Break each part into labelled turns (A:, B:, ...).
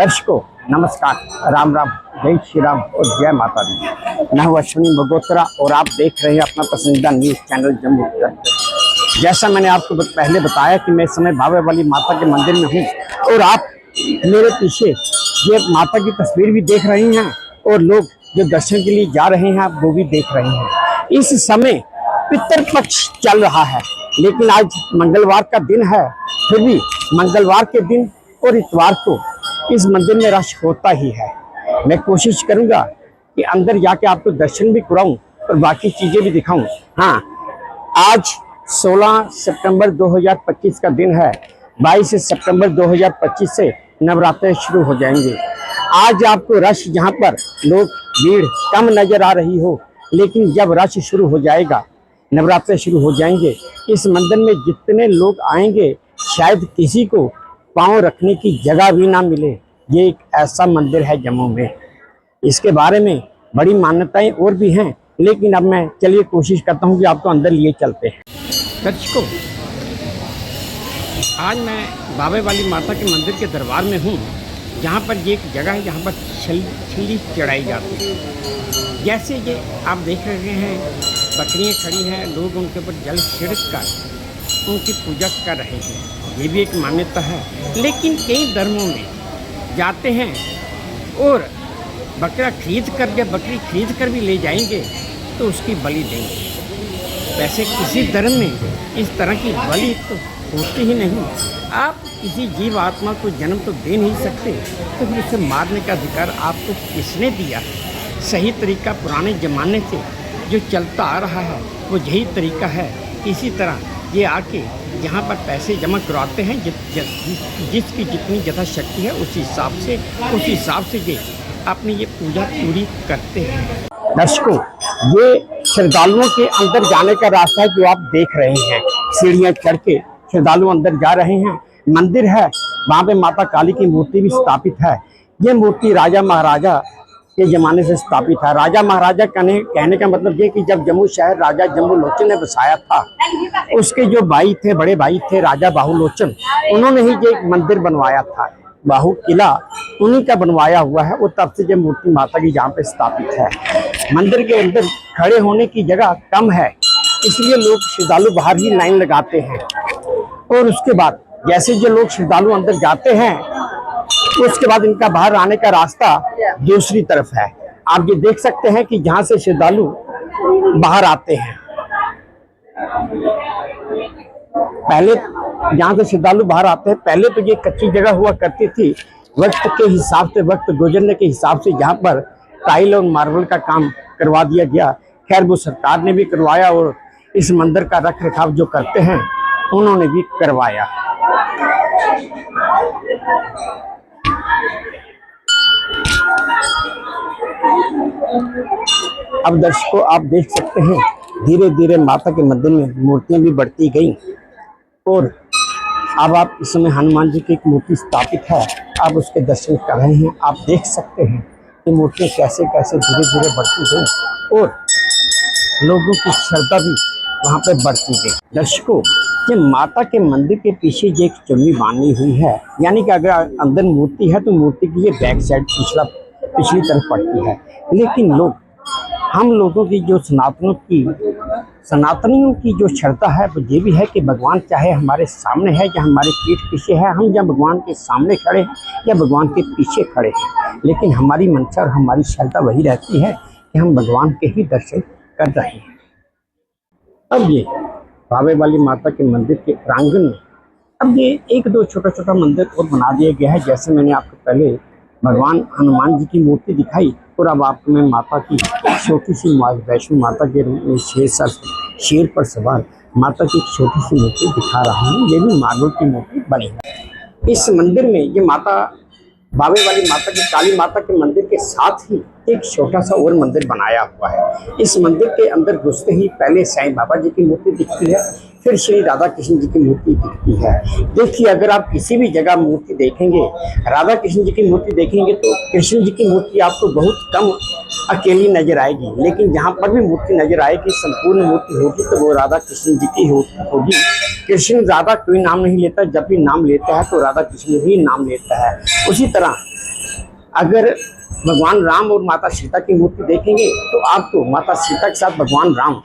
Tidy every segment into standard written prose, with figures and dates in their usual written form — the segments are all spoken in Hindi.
A: दर्शकों नमस्कार, राम राम, जय श्री राम और जय माता दी। मैं हूं अश्विनी बगोत्रा और आप देख रहे हैं अपना पसंदीदा न्यूज चैनल जम्मू कश्मीर। जैसा मैंने आपको पहले बताया कि मैं इस समय भावे वाली माता के मंदिर में हूं और आप मेरे पीछे ये माता की तस्वीर भी देख रही हैं और लोग जो दर्शन के लिए जा रहे हैं आप वो भी देख रहे हैं। इस समय पितृपक्ष चल रहा है, लेकिन आज मंगलवार का दिन है, फिर भी मंगलवार के दिन और इतवार को इस मंदिर में रश होता ही है। मैं कोशिश करूंगा कि अंदर जाके आपको दर्शन भी कराऊं और बाकी चीजें भी दिखाऊं। हाँ, आज 16 सितंबर 2025 का दिन है। 22 सितंबर 2025 से नवरात्र शुरू हो जाएंगे। आज आपको रश जहां पर लोग भीड़ कम नजर आ रही हो, लेकिन जब रश शुरू हो जाएगा, नवरात्र शुरू हो जाएंगे, इस मंदिर में जितने लोग आएंगे शायद किसी को पांव रखने की जगह भी ना मिले। ये एक ऐसा मंदिर है जम्मू में। इसके बारे में बड़ी मान्यताएं और भी हैं, लेकिन अब मैं चलिए कोशिश करता हूं कि आपको अंदर लिए चलते हैं। दर्शकों, आज मैं बाबे वाली माता के मंदिर के दरबार में हूं, जहां पर ये एक जगह है जहां पर छल्ली चढ़ाई जाती है। जैसे ये आप देख रहे हैं, बकरियां खड़ी हैं, लोग उनके ऊपर जल छिड़क कर उनकी पूजा कर रहे हैं। ये भी एक मान्यता है। लेकिन कई धर्मों में जाते हैं और बकरा खरीद कर, जब बकरी खरीद कर भी ले जाएंगे तो उसकी बलि देंगे। वैसे किसी धर्म में इस तरह की बलि तो होती ही नहीं। आप किसी जीव आत्मा को जन्म तो दे नहीं सकते, तो फिर उसे मारने का अधिकार आपको किसने दिया है? सही तरीका पुराने ज़माने से जो चलता आ रहा है वो यही तरीका है। इसी तरह ये आके यहाँ पर पैसे जमा करवाते हैं, जिसकी जितनी यथाशक्ति है उस हिसाब से ये अपनी ये पूजा पूरी करते हैं। दर्शकों, ये श्रद्धालुओं के अंदर जाने का रास्ता है जो आप देख रहे हैं। सीढ़ियाँ चढ़ के श्रद्धालु अंदर जा रहे हैं। मंदिर है, वहाँ पे माता काली की मूर्ति भी स्थापित है। ये मूर्ति राजा महाराजा के जमाने से स्थापित है। राजा महाराजा कहने का मतलब ये कि जब जम्मू शहर राजा जम्बू लोचन ने बसाया था, उसके जो भाई थे, बड़े भाई थे राजा बाहु लोचन, उन्होंने ही ये मंदिर बनवाया था। बाहु किला उन्हीं का बनवाया हुआ है। वो तब से ये मूर्ति माता की जहाँ पे स्थापित है। मंदिर के अंदर खड़े होने की जगह कम है, इसलिए लोग श्रद्धालु बाहर ही लाइन लगाते हैं। और उसके बाद जैसे जो लोग श्रद्धालु अंदर जाते हैं, उसके बाद इनका बाहर आने का रास्ता दूसरी तरफ है। आप ये देख सकते हैं कि जहां से श्रद्धालु बाहर आते हैं, पहले जहां से श्रद्धालु बाहर आते हैं, पहले तो ये कच्ची जगह हुआ करती थी। वक्त के हिसाब से, वक्त गुजरने के हिसाब से यहाँ पर टाइल और मार्बल का काम करवा दिया गया। खैर, वो सरकार ने भी करवाया और इस मंदिर का रख रखाव जो करते हैं उन्होंने भी करवाया। अब दर्शकों, आप देख सकते हैं धीरे धीरे माता के मंदिर में मूर्तियां भी बढ़ती गई और अब आप इस समय हनुमान जी की एक मूर्ति स्थापित है, आप उसके दर्शन कर रहे हैं। आप देख सकते हैं कि मूर्तियां कैसे कैसे धीरे धीरे बढ़ती गई और लोगों की श्रद्धा भी वहाँ पे बढ़ती गई। दर्शकों, ये माता के मंदिर के पीछे जो एक चुन्नी बांधी हुई है, यानी कि अगर अंदर मूर्ति है तो मूर्ति की ये बैक साइड पिछली तरफ पड़ती है। लेकिन हम लोगों की जो सनातनियों की जो श्रद्धा है वो ये भी है कि भगवान चाहे हमारे सामने है या हमारे पीठ पीछे है, हम या भगवान के सामने खड़े हैं या भगवान के पीछे खड़े हैं, लेकिन हमारी मंशा और हमारी श्रद्धा वही रहती है कि हम भगवान के ही दर्शन कर रहे हैं। अब ये बाबे वाली माता के मंदिर के प्रांगण में अब ये एक दो छोटा छोटा मंदिर और बना दिया गया है। जैसे मैंने आपको पहले भगवान हनुमान जी की मूर्ति दिखाई और अब आपको मैं माता की छोटी सी वैष्णो माता के रूप में शेर पर सवार माता की छोटी सी मूर्ति दिखा रहा हूँ। ये भी मार्बल की मूर्ति बनी है। इस मंदिर में ये माता बाबे वाली माता की, काली माता के मंदिर के साथ ही एक छोटा सा और मंदिर बनाया हुआ है। इस मंदिर के अंदर घुसते ही पहले साईं बाबा जी की मूर्ति दिखती है, फिर श्री राधा कृष्ण जी की मूर्ति दिखती है। देखिए, अगर आप किसी भी जगह मूर्ति देखेंगे, राधा कृष्ण जी की मूर्ति देखेंगे तो कृष्ण जी की मूर्ति आपको बहुत कम अकेली नजर आएगी, लेकिन जहाँ पर भी मूर्ति नजर आएगी, संपूर्ण मूर्ति होगी तो वो राधा कृष्ण जी की होगी। कृष्ण राधा कोई नाम नहीं लेता, जब भी नाम लेता है तो राधा कृष्ण ही नाम लेता है। उसी तरह अगर भगवान राम और माता सीता की मूर्ति देखेंगे तो आपको माता सीता के साथ भगवान राम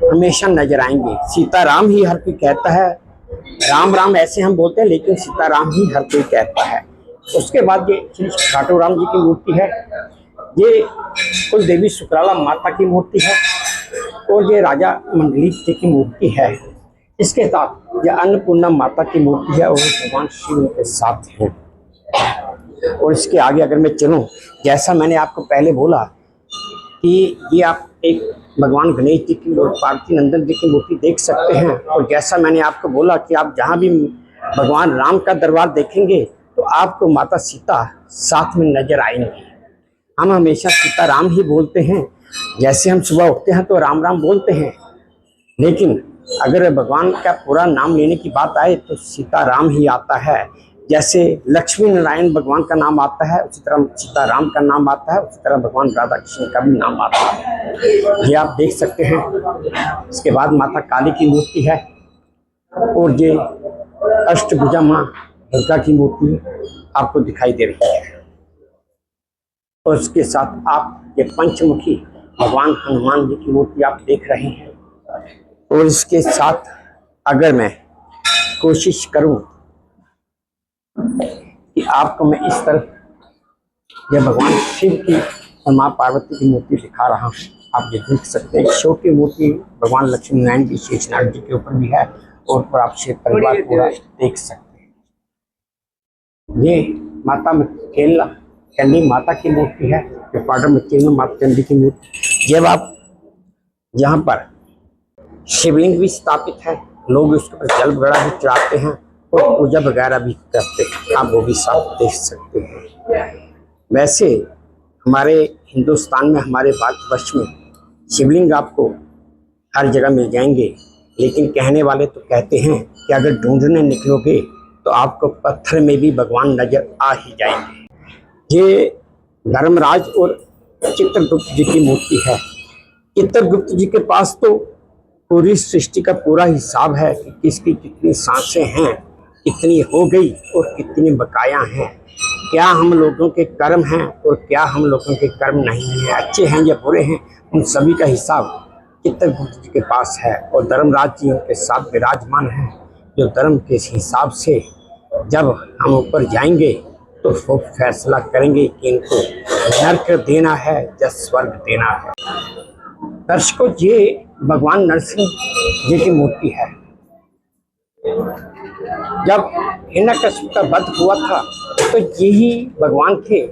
A: हमेशा नजर आएंगे। सीता राम ही हर कोई कहता है, राम राम ऐसे हम बोलते हैं, लेकिन सीता राम ही हर कोई कहता है। उसके बाद ये श्री खाटू राम जी की मूर्ति है, ये कुल देवी सुकराला माता की मूर्ति है और ये राजा मंडलीक जी की मूर्ति है। इसके साथ यह अन्नपूर्णा माता की मूर्ति है और भगवान शिव के साथ है। और इसके आगे अगर मैं चलूं, जैसा मैंने आपको पहले बोला कि ये आप एक भगवान गणेश जी की और पार्वती नंदन जी की मूर्ति देख सकते हैं। और जैसा मैंने आपको बोला कि आप जहाँ भी भगवान राम का दरबार देखेंगे तो आपको माता सीता साथ में नजर आएंगी। हम हमेशा सीता राम ही बोलते हैं, जैसे हम सुबह उठते हैं तो राम राम बोलते हैं, लेकिन अगर भगवान का पूरा नाम लेने की बात आए तो सीता राम ही आता है। जैसे लक्ष्मी नारायण भगवान का नाम आता है, उसी तरह सीता राम का नाम आता है, उसी तरह भगवान राधा कृष्ण का भी नाम आता है। ये आप देख सकते हैं। इसके बाद माता काली की मूर्ति है और ये अष्टभुजा माँ दुर्गा की मूर्ति आपको दिखाई दे रही है। और उसके साथ आप ये पंचमुखी भगवान हनुमान जी की मूर्ति आप देख रहे हैं। और इसके साथ अगर मैं कोशिश करूं कि आपको मैं इस तरफ यह भगवान शिव की और माँ पार्वती की मूर्ति दिखा रहा हूँ, आप ये देख सकते हैं। शिव की मूर्ति भगवान लक्ष्मी नारायण जी शेषनाग जी के ऊपर भी है और ऊपर आप शिव परिवार पूरा देख सकते हैं। ये माता मकेला चंडी माता की मूर्ति है, जो पाउडर मकेला माता चंडी की मूर्ति। जब आप यहाँ पर शिवलिंग भी स्थापित है, लोग उसके ऊपर जल वगैरह भी चढ़ाते हैं और पूजा वगैरह भी करते हैं, आप वो भी साफ देख सकते हैं। वैसे हमारे हिंदुस्तान में, हमारे भारतवर्ष में शिवलिंग आपको हर जगह मिल जाएंगे, लेकिन कहने वाले तो कहते हैं कि अगर ढूंढने निकलोगे तो आपको पत्थर में भी भगवान नजर आ ही जाएंगे। ये धर्मराज और चित्रगुप्त जी की मूर्ति है। चित्रगुप्त जी के पास तो पूरी सृष्टि का पूरा हिसाब है कि किसकी कितनी सांसें हैं, कितनी हो गई और कितनी बकाया हैं, क्या हम लोगों के कर्म हैं और क्या हम लोगों के कर्म नहीं हैं, अच्छे हैं या बुरे हैं, उन सभी का हिसाब चित्रगुप्त जी के पास है। और धर्मराज जी उनके साथ विराजमान हैं, जो धर्म के हिसाब से जब हम ऊपर जाएंगे तो वो फैसला करेंगे कि इनको नरक देना है या स्वर्ग देना है। दर्शकों, ये भगवान नरसिंह जी की मूर्ति है। जब हिरण्यकश्यप का वध हुआ था तो यही भगवान थे।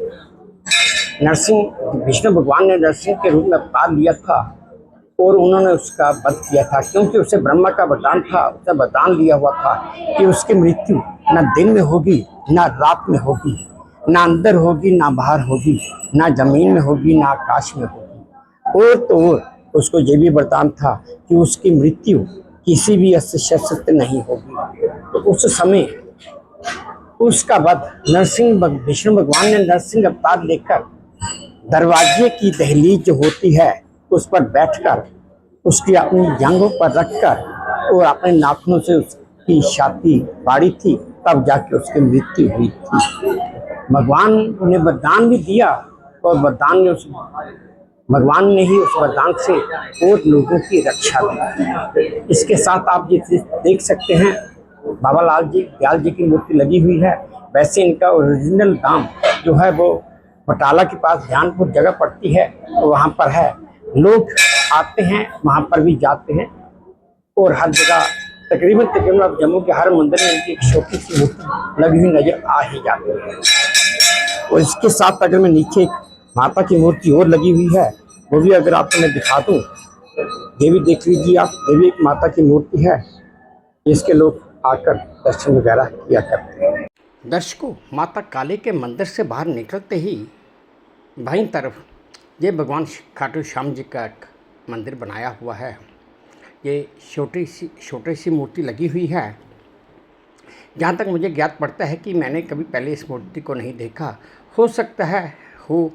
A: नरसिंह, विष्णु भगवान ने नरसिंह के रूप में अवतार लिया था और उन्होंने उसका वध किया था, क्योंकि उसे ब्रह्मा का वरदान था, उसे वरदान लिया हुआ था कि उसकी मृत्यु न दिन में होगी ना रात में होगी, ना अंदर होगी ना बाहर होगी, ना जमीन में होगी ना आकाश में होगी। और तो और उसको ये भी वरदान था कि उसकी मृत्यु किसी भी अस्त्र शस्त्र से नहीं होगी। तो उस समय उसका वध विष्णु भगवान ने नरसिंह अवतार लेकर दरवाजे की दहलीज जो होती है उस पर बैठकर उसकी अपनी जांघों पर रखकर और अपने नाखूनों से उसकी छाती फाड़ी थी, तब जाके उसकी मृत्यु हुई थी। भगवान ने वरदान भी दिया और भगवान ने ही उस वरदान से और लोगों की रक्षा की। इसके साथ आप ये देख सकते हैं, बाबा लाल जी दयाल जी की मूर्ति लगी हुई है। वैसे इनका ओरिजिनल धाम जो है वो बटाला के पास ध्यानपुर जगह पड़ती है, तो वहाँ पर है। लोग आते हैं, वहाँ पर भी जाते हैं और हर जगह तकरीबन आप जम्मू के हर मंदिर में इनकी एक छोटी सी मूर्ति लगी हुई नजर आ ही जाती है। और इसके साथ अगर मैं नीचे एक माता की मूर्ति और लगी हुई है, वो भी अगर आपको मैं दिखा दूँ, ये भी देख लीजिए आप। ये भी एक माता की मूर्ति है जिसके लोग आकर दर्शन वगैरह किया करते हैं। दर्शकों, माता काली के मंदिर से बाहर निकलते ही बाईं तरफ ये भगवान खाटू श्याम जी का एक मंदिर बनाया हुआ है। ये छोटी सी मूर्ति लगी हुई है। जहाँ तक मुझे ज्ञात पड़ता है कि मैंने कभी पहले इस मूर्ति को नहीं देखा। हो सकता है हो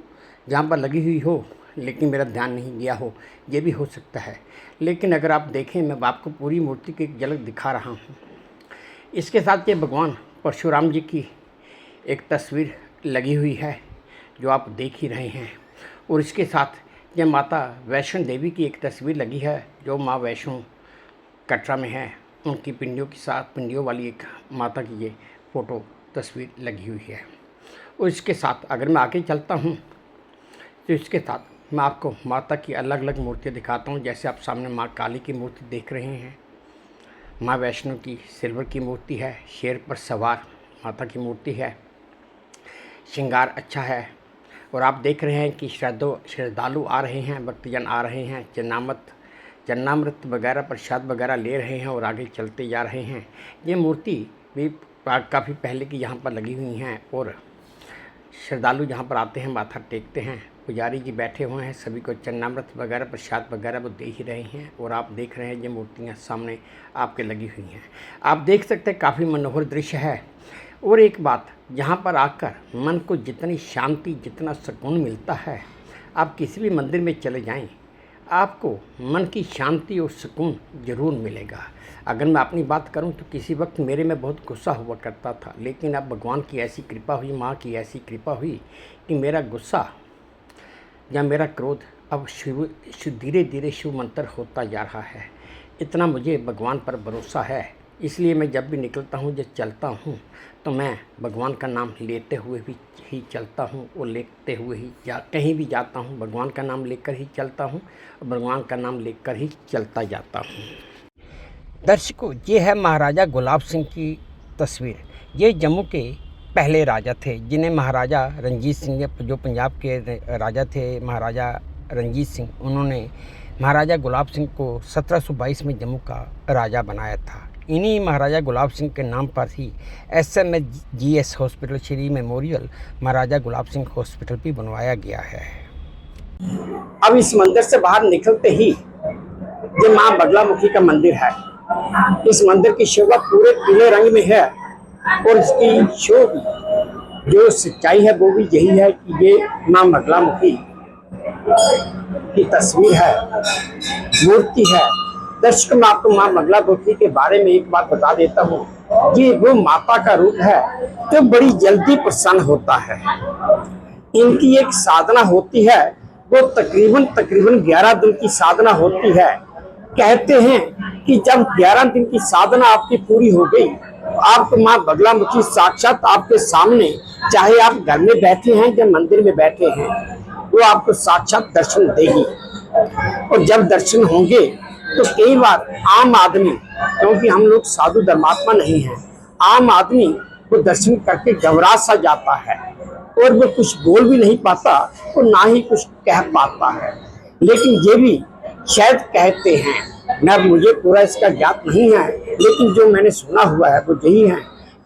A: जहाँ पर लगी हुई हो, लेकिन मेरा ध्यान नहीं गया हो, ये भी हो सकता है। लेकिन अगर आप देखें, मैं आपको पूरी मूर्ति की एक झलक दिखा रहा हूँ। इसके साथ ये भगवान परशुराम जी की एक तस्वीर लगी हुई है, जो आप देख ही रहे हैं। और इसके साथ ये माता वैष्णो देवी की एक तस्वीर लगी है, जो माँ वैष्णो कटरा में है, उनकी पिंडियों के साथ पिंडियों वाली एक माता की ये फ़ोटो तस्वीर लगी हुई है। और इसके साथ अगर मैं आगे चलता हूँ तो इसके साथ मैं आपको माता की अलग अलग मूर्तियाँ दिखाता हूँ। जैसे आप सामने माँ काली की मूर्ति देख रहे हैं, माँ वैष्णो की सिल्वर की मूर्ति है, शेर पर सवार माता की मूर्ति है, श्रृंगार अच्छा है। और आप देख रहे हैं कि श्रद्धालु आ रहे हैं, भक्तजन आ रहे हैं, जन्नामृत वगैरह प्रसाद वगैरह ले रहे हैं और आगे चलते जा रहे हैं। ये मूर्ति भी काफ़ी पहले की यहाँ पर लगी हुई हैं और श्रद्धालु यहाँ पर आते हैं, माथा टेकते हैं। पुजारी जी बैठे हुए हैं, सभी को चन्नामृत वगैरह प्रसाद वगैरह वो दे ही रहे हैं। और आप देख रहे हैं ये मूर्तियाँ सामने आपके लगी हुई हैं। आप देख सकते हैं काफ़ी मनोहर दृश्य है। और एक बात, यहाँ पर आकर मन को जितनी शांति, जितना सुकून मिलता है, आप किसी भी मंदिर में चले जाएं, आपको मन की शांति और सुकून ज़रूर मिलेगा। अगर मैं अपनी बात करूं तो किसी वक्त मेरे में बहुत गुस्सा हुआ करता था, लेकिन अब भगवान की ऐसी कृपा हुई, माँ की ऐसी कृपा हुई कि मेरा गुस्सा या मेरा क्रोध अब धीरे धीरे शिव मंत्र होता जा रहा है। इतना मुझे भगवान पर भरोसा है, इसलिए मैं जब भी निकलता हूँ, जब चलता हूँ, तो मैं भगवान का नाम लेते हुए भी ही चलता हूँ और लेते हुए ही कहीं भी जाता हूँ, भगवान का नाम लेकर ही चलता हूँ और भगवान का नाम लेकर ही चलता जाता हूँ। दर्शकों, ये है महाराजा गुलाब सिंह की तस्वीर। ये जम्मू के पहले राजा थे, जिन्हें महाराजा रंजीत सिंह, जो पंजाब के राजा थे महाराजा रंजीत सिंह, उन्होंने महाराजा गुलाब सिंह को 1722 में जम्मू का राजा बनाया था। इन्हीं महाराजा गुलाब सिंह के नाम पर ही SMGS हॉस्पिटल, श्री मेमोरियल महाराजा गुलाब सिंह हॉस्पिटल भी बनवाया गया है। अब इस मंदिर से बाहर निकलते ही ये माँ बगलामुखी का मंदिर है। इस मंदिर की शोभा पूरे पीले रंग में है और इसकी शोभा जो सच्चाई है वो भी यही है कि ये माँ बगलामुखी की तस्वीर है, मूर्ति है। दर्शक, मैं आपको माँ बगलामुखी के बारे में एक बात बता देता हूँ। ये वो माता का रूप है जो बड़ी जल्दी प्रसन्न होता है। इनकी एक साधना होती है, वो तकरीबन 11 दिन की साधना होती है। कहते हैं कि जब 11 दिन की साधना आपकी पूरी हो गई, आपको माँ बगलामुखी साक्षात आपके सामने, चाहे आप घर में बैठे हैं या मंदिर में बैठे हैं, वो आपको साक्षात दर्शन देगी। और जब दर्शन होंगे तो कई बार आम आदमी, क्योंकि हम लोग साधु धर्मात्मा नहीं हैं, आम आदमी वो दर्शन करके घबरा सा जाता है और वो कुछ बोल भी नहीं पाता और ना ही कुछ कह पाता है। लेकिन ये भी शायद कहते हैं, मैं मुझे पूरा इसका ज्ञात नहीं है, लेकिन जो मैंने सुना हुआ है वो यही है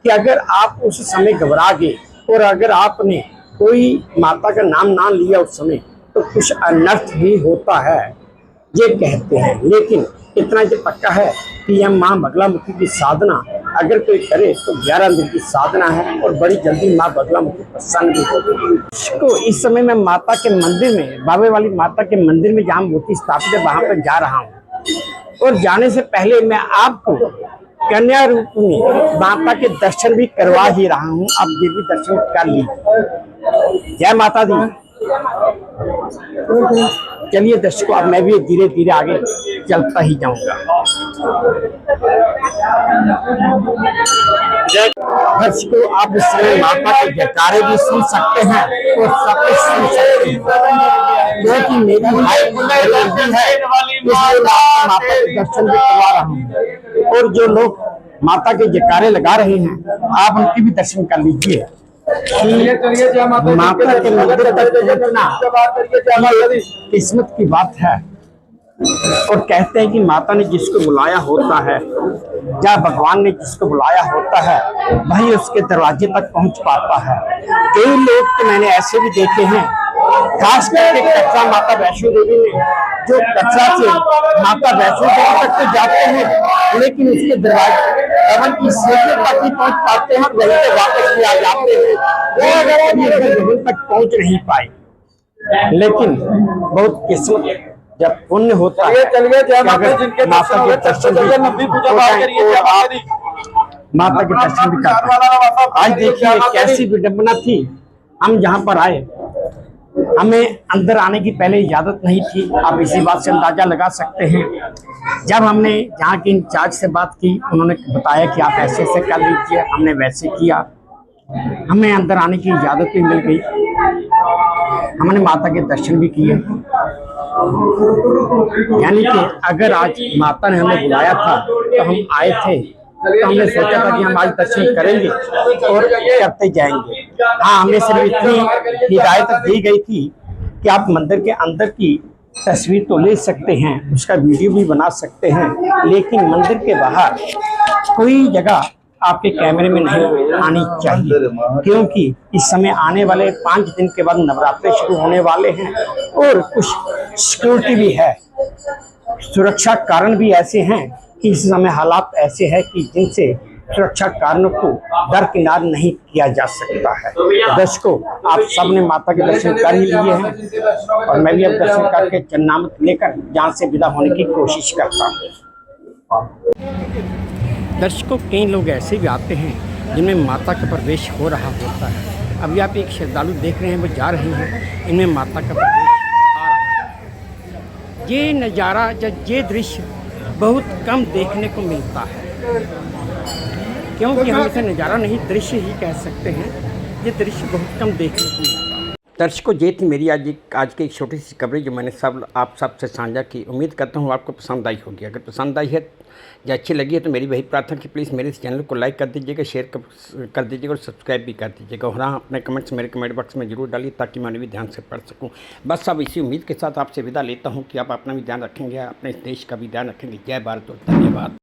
A: कि अगर आप उस समय घबरा गए और अगर आपने कोई माता का नाम ना लिया उस समय, तो कुछ अनर्थ भी होता है, ये कहते हैं। लेकिन इतना ये पक्का है कि यह माँ बगलामुखी की साधना अगर कोई करे तो 11 दिन की साधना है और बड़ी जल्दी माँ बगलामुखी प्रसन्न भी होगी। तो इस समय मैं माता के मंदिर में, बाबे वाली माता के मंदिर में जहाँ मूर्ति स्थापित है वहाँ पर जा रहा हूँ। और जाने से पहले मैं आपको कन्या रूप में माता के दर्शन भी करवा ही रहा हूँ। आप ये भी दर्शन कर लीजिए। जय माता दी। चलिए दर्शकों, अब मैं भी धीरे धीरे आगे चलता ही जाऊंगा। दर्शकों, आप इस समय माता के जयकारे भी सुन सकते हैं और सब कुछ सुन सकते हैं, क्योंकि मेरी भाई है, इसलिए माता के दर्शन भी करवा रहा हूँ। और जो लोग माता के जयकारे लगा रहे हैं, आप उनके भी दर्शन कर लीजिए। माता के मंदिर तक पहुंचना किस्मत की बात है। और कहते हैं कि माता ने जिसको बुलाया होता है या भगवान ने जिसको बुलाया होता है वही उसके दरवाजे तक पहुंच पाता है। कई लोग तो मैंने ऐसे भी देखे हैं, खास करके कटरा माता वैष्णो देवी में, जो कटरा से माता वैष्णो देवी तक तो जाते हैं, लेकिन उसके दरवाजे भवन की सीढ़ियों तक ही पहुंच पाते हैं और वहीं से वापस भी आ जाते हैं। भवन तक पहुंच नहीं पाए, लेकिन बहुत किस्मत जब पुण्य होता है, माता के दर्शन माता के दर्शन भी करते हैं। आज देखिए कैसी विडंबना थी, हम जहाँ पर आए हमें अंदर आने की पहले इजाज़त नहीं थी। आप इसी बात से अंदाज़ा लगा सकते हैं। जब हमने यहाँ के इंचार्ज से बात की, उन्होंने बताया कि आप ऐसे ऐसे कर लीजिए, हमने वैसे किया, हमें अंदर आने की इजाज़त भी मिल गई। हमने माता के दर्शन भी किए। यानी कि अगर आज माता ने हमें बुलाया था तो हम आए थे, तो हमने सोचा था कि हम आज दर्शन करेंगे और करते जाएंगे। हाँ, हमें सिर्फ इतनी हिदायत दी गई थी कि आप मंदिर के अंदर की तस्वीर तो ले सकते हैं, उसका वीडियो भी बना सकते हैं, लेकिन मंदिर के बाहर कोई जगह आपके कैमरे में नहीं आनी चाहिए, क्योंकि इस समय आने वाले 5 दिन के बाद नवरात्रे शुरू होने वाले हैं और कुछ सिक्योरिटी भी है, सुरक्षा कारण भी ऐसे हैं कि इस समय हालात ऐसे हैं कि जिनसे सुरक्षा कारणों को दरकिनार नहीं किया जा सकता है। दर्शकों, आप सबने माता के दर्शन कर ही लिए हैं और मैं भी अब दर्शन करके चन्नामत लेकर यहाँ से विदा होने की कोशिश करता हूँ। दर्शकों, कई लोग ऐसे भी आते हैं जिनमें माता का प्रवेश हो रहा होता है। अभी आप एक श्रद्धालु देख रहे हैं, वो जा रहे हैं, इनमें माता का प्रवेश आ रहा है। ये नज़ारा या ये दृश्य बहुत कम देखने को मिलता है, क्योंकि हम इसे नज़ारा नहीं दृश्य ही कह सकते हैं। ये दृश्य बहुत कम देखने को मिलता है। दर्शकों, ये थी मेरी आज की एक छोटी सी कवरेज जो मैंने आप सबसे साझा की। उम्मीद करता हूँ आपको पसंद आई होगी। अगर पसंद आई है या अच्छी लगी है तो मेरी वही प्रार्थना कि प्लीज़ मेरे इस चैनल को लाइक कर दीजिएगा, शेयर कर दीजिएगा और सब्सक्राइब भी कर दीजिएगा। और हाँ, अपने कमेंट्स मेरे कमेंट बॉक्स में जरूर डालिए ताकि मैं भी ध्यान से पढ़ सकूँ। बस अब इसी उम्मीद के साथ आपसे विदा लेता हूँ कि आप अपना भी ध्यान रखेंगे, अपने इस देश का भी ध्यान रखेंगे। जय भारत और धन्यवाद।